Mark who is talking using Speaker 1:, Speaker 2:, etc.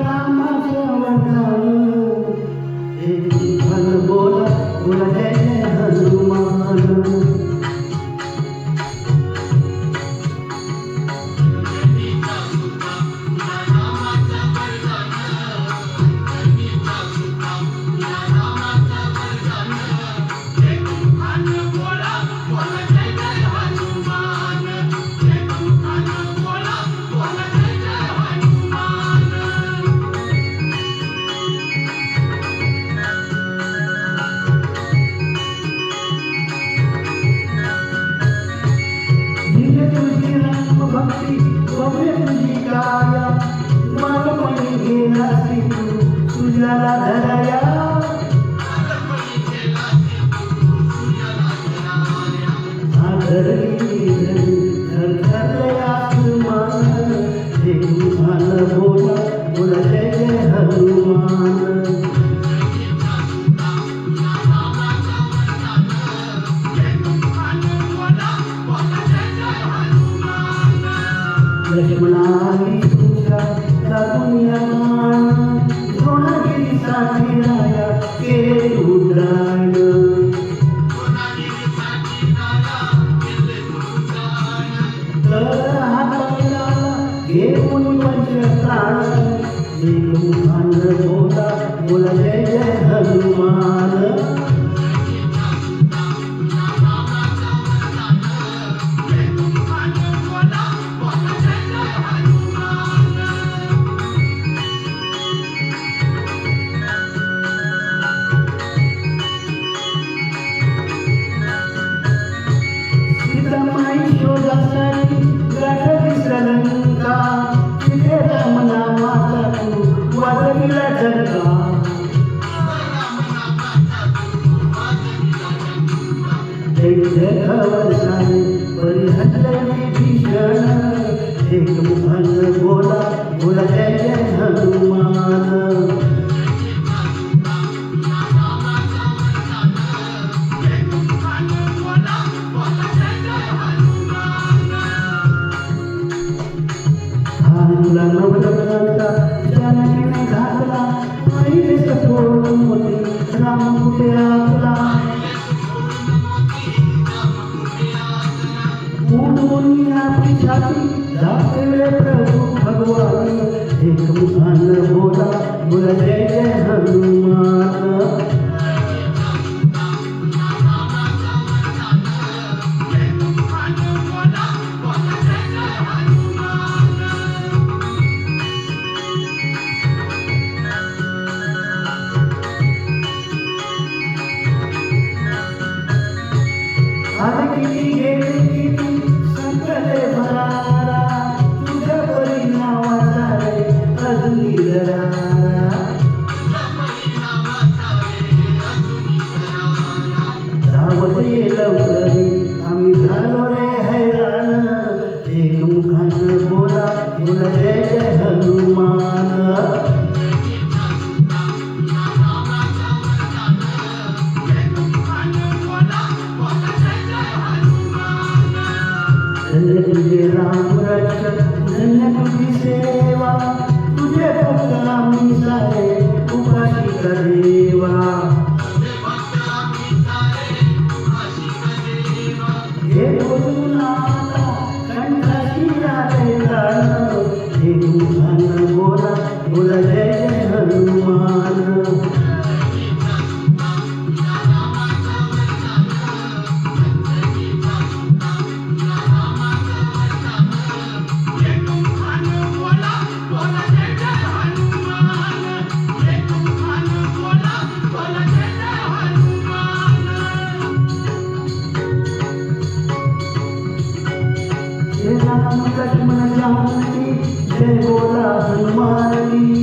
Speaker 1: नामाचं वरदान एक मन बोला बोला जय जय हनुमान भक्ती बघे तुझी काया मालमणी घेणारी तुझ्याला धराया धरली आसमान हे तुझान बोला बोला जय जय हनुमान लक्ष्मणानी तुझ्या दुनिया द्रोणागिरीसाठी राया केले रुद्रायण तर हाताला घेऊन पंचप्राण एक मुखान बोला बोला जय जय हनुमान शोधासाठी गाठली श्रीलंका तिथे राम नामाचा तू वाजविला डंका वर्षाने परिहरले भीषण एक मुखान बोला बोला जय जय हनुमान तुला नवलखनाचा जानकीने घातला आईने सतोडून होते राम कुठे आतला उडून आपली छाती दाखले प्रभू भगवान एक मुखान बोला बोला जय जय हनुमान संकटे भरारा तुझ्या परी नावाचा रे अजूनी जरारा धावत ये लवकरी आम्ही झालो रे हैराण एक मुखान बोला बोला जय जय हनुमान धन्य तुझे राम रक्षक धन्य तुझी सेवा तुझे भक्त आम्ही सारे उपाशी देवा हे बोलून आता कंठाशी आले प्राण हे मुखान बोला बोला जय जय हनुमान लक्ष्मण जानकी जय बोला हनुमान की